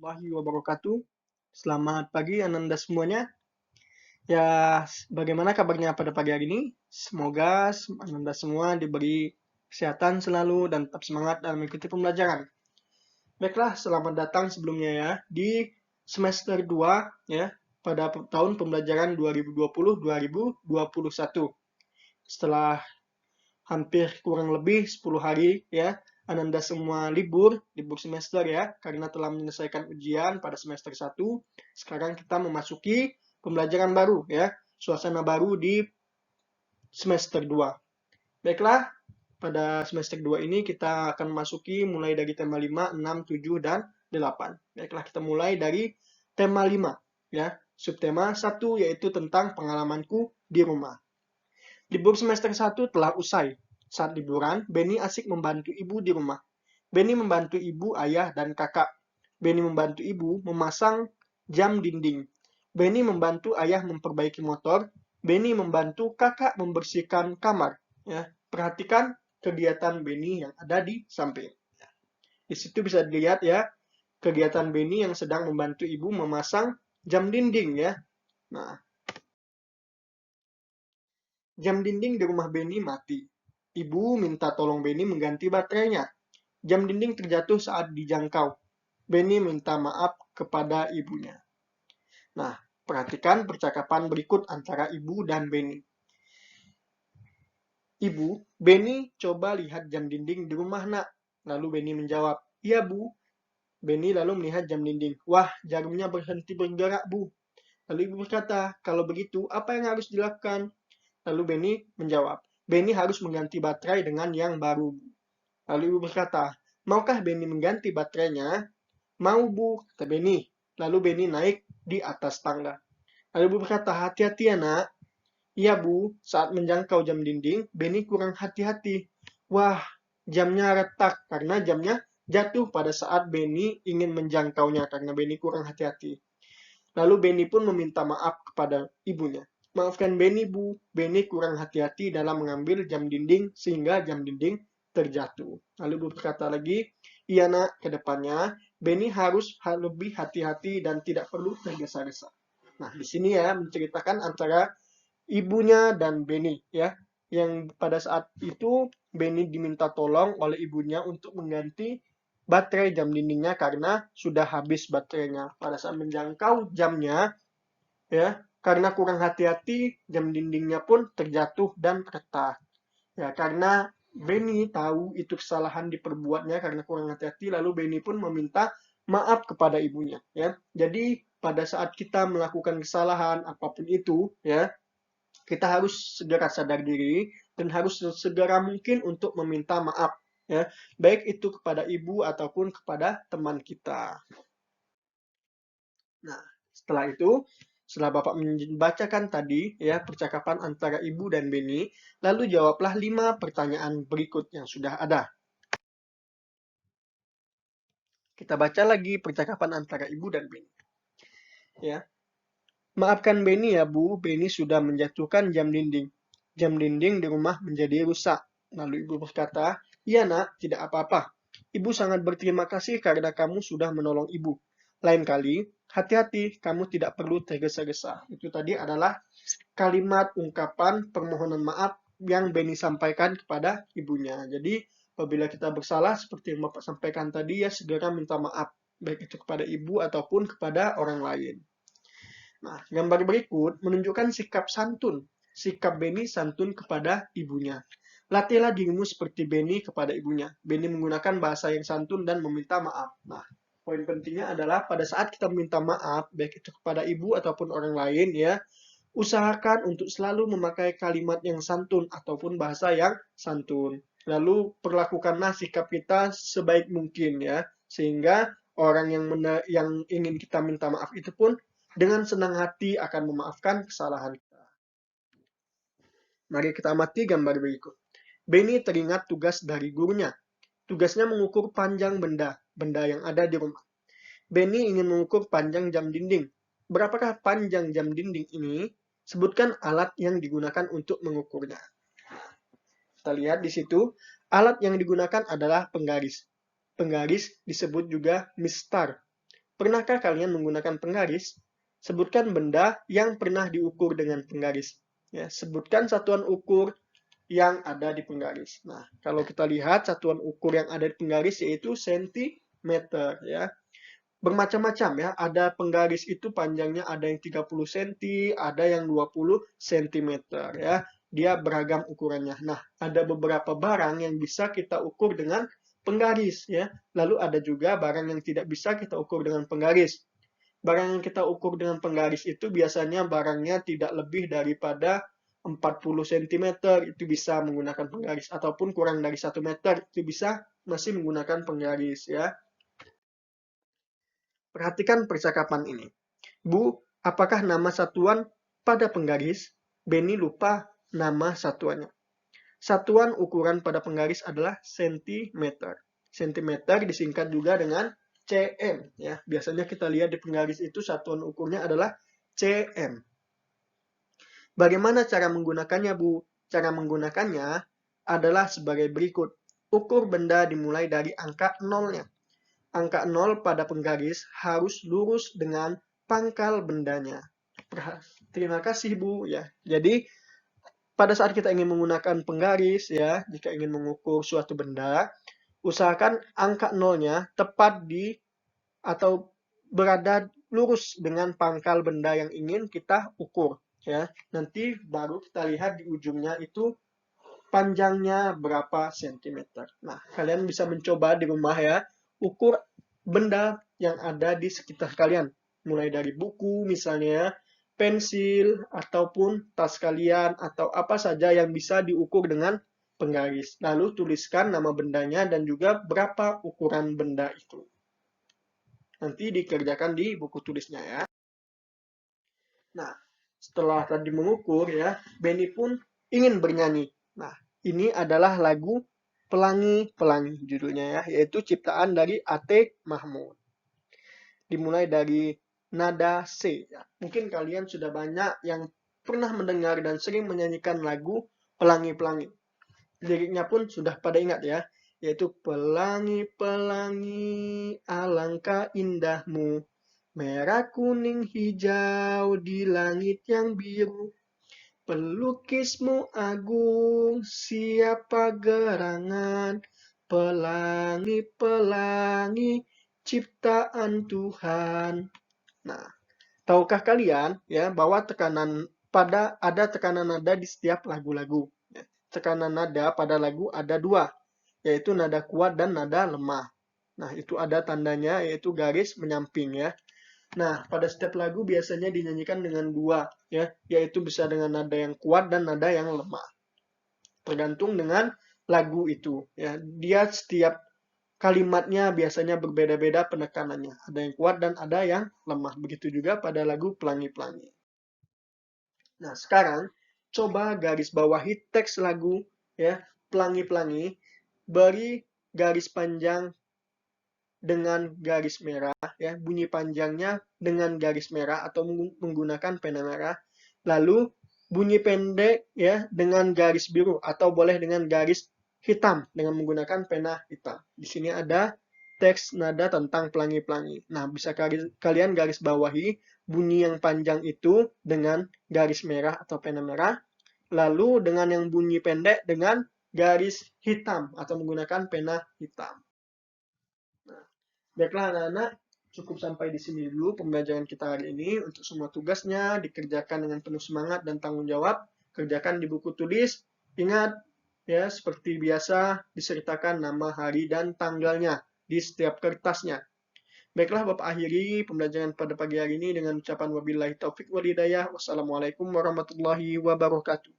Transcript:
warahmatullahi wabarakatuh. Selamat pagi Ananda semuanya. Ya, bagaimana kabarnya pada pagi hari ini? Semoga Ananda semua diberi kesehatan selalu dan tetap semangat dalam mengikuti pembelajaran. Baiklah, selamat datang sebelumnya ya di semester 2 ya pada tahun pembelajaran 2020-2021. Setelah hampir kurang lebih 10 hari ya, Ananda semua libur semester ya, karena telah menyelesaikan ujian pada semester 1. Sekarang kita memasuki pembelajaran baru ya, suasana baru di semester 2. Baiklah, pada semester 2 ini kita akan memasuki mulai dari tema 5, 6, 7, dan 8. Baiklah, kita mulai dari tema 5 ya. Subtema 1 yaitu tentang pengalamanku di rumah. Libur semester 1 telah usai. Saat liburan, Benny asik membantu ibu di rumah. Benny membantu ibu, ayah, dan kakak. Benny membantu ibu memasang jam dinding. Benny membantu ayah memperbaiki motor. Benny membantu kakak membersihkan kamar. Ya, perhatikan kegiatan Benny yang ada di samping. Di situ bisa dilihat ya, kegiatan Benny yang sedang membantu ibu memasang jam dinding ya. Nah, jam dinding di rumah Benny mati. Ibu minta tolong Benny mengganti baterainya. Jam dinding terjatuh saat dijangkau. Benny minta maaf kepada ibunya. Nah, perhatikan percakapan berikut antara ibu dan Benny. Ibu, Benny coba lihat jam dinding di rumah nak. Lalu Benny menjawab, iya bu. Benny lalu melihat jam dinding. Wah, jarumnya berhenti bergerak bu. Lalu ibu berkata, kalau begitu apa yang harus dilakukan? Lalu Benny menjawab, Benny harus mengganti baterai dengan yang baru. Lalu ibu berkata, maukah Benny mengganti baterainya? Mau bu, kata Benny. Lalu Benny naik di atas tangga. Lalu ibu berkata, hati-hati ya nak. Iya bu, saat menjangkau jam dinding, Benny kurang hati-hati. Wah, jamnya retak karena jamnya jatuh pada saat Benny ingin menjangkaunya karena Benny kurang hati-hati. Lalu Benny pun meminta maaf kepada ibunya. Maafkan Benny, Bu. Benny kurang hati-hati dalam mengambil jam dinding sehingga jam dinding terjatuh. Lalu ibu berkata lagi, iya nak, ke depannya Benny harus lebih hati-hati dan tidak perlu tergesa-gesa. Nah, di sini ya menceritakan antara ibunya dan Benny ya, yang pada saat itu Benny diminta tolong oleh ibunya untuk mengganti baterai jam dindingnya karena sudah habis baterainya. Pada saat menjangkau jamnya, ya, karena kurang hati-hati, jam dindingnya pun terjatuh dan retak. Ya, karena Benny tahu itu kesalahan diperbuatnya karena kurang hati-hati, lalu Benny pun meminta maaf kepada ibunya. Ya, jadi pada saat kita melakukan kesalahan apapun itu, ya, kita harus segera sadar diri dan harus segera mungkin untuk meminta maaf ya, baik itu kepada ibu ataupun kepada teman kita. Nah, setelah Bapak membacakan tadi ya percakapan antara ibu dan Benny, lalu jawablah 5 pertanyaan berikut yang sudah ada. Kita baca lagi percakapan antara ibu dan Benny. Ya. Maafkan Benny ya Bu, Benny sudah menjatuhkan jam dinding. Jam dinding di rumah menjadi rusak. Lalu ibu berkata, iya nak, tidak apa-apa. Ibu sangat berterima kasih karena kamu sudah menolong ibu. Lain kali, hati-hati, kamu tidak perlu tergesa-gesa. Itu tadi adalah kalimat ungkapan permohonan maaf yang Benny sampaikan kepada ibunya. Jadi, apabila kita bersalah, seperti yang Bapak sampaikan tadi, ya segera minta maaf. Baik itu kepada ibu ataupun kepada orang lain. Nah, gambar berikut menunjukkan sikap santun. Sikap Benny santun kepada ibunya. Latihlah dirimu seperti Benny kepada ibunya. Benny menggunakan bahasa yang santun dan meminta maaf. Nah, poin pentingnya adalah pada saat kita meminta maaf, baik itu kepada ibu ataupun orang lain ya, usahakan untuk selalu memakai kalimat yang santun ataupun bahasa yang santun. Lalu perlakukanlah sikap kita sebaik mungkin ya, sehingga orang yang ingin kita minta maaf itu pun dengan senang hati akan memaafkan kesalahan kita. Mari kita amati gambar berikut. Benny teringat tugas dari gurunya. Tugasnya mengukur panjang benda yang ada di rumah. Benny ingin mengukur panjang jam dinding. Berapakah panjang jam dinding ini? Sebutkan alat yang digunakan untuk mengukurnya. Kita lihat di situ, alat yang digunakan adalah penggaris. Penggaris disebut juga mistar. Pernahkah kalian menggunakan penggaris? Sebutkan benda yang pernah diukur dengan penggaris. Ya, sebutkan satuan ukur yang ada di penggaris. Nah, kalau kita lihat satuan ukur yang ada di penggaris yaitu sentimeter ya. Bermacam-macam ya, ada penggaris itu panjangnya ada yang 30 cm, ada yang 20 cm ya. Dia beragam ukurannya. Nah, ada beberapa barang yang bisa kita ukur dengan penggaris ya. Lalu ada juga barang yang tidak bisa kita ukur dengan penggaris. Barang yang kita ukur dengan penggaris itu biasanya barangnya tidak lebih daripada 40 cm, itu bisa menggunakan penggaris, ataupun kurang dari 1 meter itu bisa masih menggunakan penggaris ya. Perhatikan percakapan ini. Bu, apakah nama satuan pada penggaris? Benny lupa nama satuannya. Satuan ukuran pada penggaris adalah sentimeter. Sentimeter disingkat juga dengan cm ya. Biasanya kita lihat di penggaris itu satuan ukurnya adalah cm. Bagaimana cara menggunakannya, Bu? Cara menggunakannya adalah sebagai berikut. Ukur benda dimulai dari angka nolnya. Angka 0 pada penggaris harus lurus dengan pangkal bendanya. Terima kasih, Bu ya. Jadi pada saat kita ingin menggunakan penggaris ya, jika ingin mengukur suatu benda, usahakan angka 0-nya tepat di atau berada lurus dengan pangkal benda yang ingin kita ukur ya. Nanti baru kita lihat di ujungnya itu panjangnya berapa sentimeter. Nah, kalian bisa mencoba di rumah ya, ukur benda yang ada di sekitar kalian. Mulai dari buku misalnya, pensil, ataupun tas kalian, atau apa saja yang bisa diukur dengan penggaris. Lalu tuliskan nama bendanya dan juga berapa ukuran benda itu. Nanti dikerjakan di buku tulisnya ya. Nah, setelah tadi mengukur ya, Benny pun ingin bernyanyi. Nah, ini adalah lagu Pelangi-Pelangi judulnya ya, yaitu ciptaan dari A.T. Mahmud. Dimulai dari nada C. Ya. Mungkin kalian sudah banyak yang pernah mendengar dan sering menyanyikan lagu Pelangi-Pelangi. Liriknya pun sudah pada ingat ya, yaitu pelangi-pelangi alangkah indahmu, merah kuning hijau di langit yang biru, pelukismu agung siapa gerangan, pelangi-pelangi ciptaan Tuhan. Nah, tahukah kalian ya bahwa ada tekanan nada di setiap lagu-lagu. Tekanan nada pada lagu ada dua, yaitu nada kuat dan nada lemah. Nah, itu ada tandanya yaitu garis menyamping ya. Nah, pada setiap lagu biasanya dinyanyikan dengan dua ya, yaitu bisa dengan nada yang kuat dan nada yang lemah. Tergantung dengan lagu itu ya. Dia setiap kalimatnya biasanya berbeda-beda penekanannya. Ada yang kuat dan ada yang lemah. Begitu juga pada lagu Pelangi-Pelangi. Nah, sekarang coba garis bawahi teks lagu ya, Pelangi-Pelangi, beri garis panjang dengan garis merah ya, bunyi panjangnya dengan garis merah atau menggunakan pena merah. Lalu bunyi pendek ya dengan garis biru atau boleh dengan garis hitam dengan menggunakan pena hitam. Di sini ada teks nada tentang pelangi-pelangi. Nah, bisa kalian garis bawahi bunyi yang panjang itu dengan garis merah atau pena merah, lalu dengan yang bunyi pendek dengan garis hitam atau menggunakan pena hitam. Nah, baiklah anak-anak, cukup sampai di sini dulu pembelajaran kita hari ini. Untuk semua tugasnya dikerjakan dengan penuh semangat dan tanggung jawab. Kerjakan di buku tulis. Ingat, ya seperti biasa disertakan nama, hari, dan tanggalnya di setiap kertasnya. Baiklah, Bapak akhiri pembelajaran pada pagi hari ini dengan ucapan wabillahi taufik wal hidayah. Wassalamualaikum warahmatullahi wabarakatuh.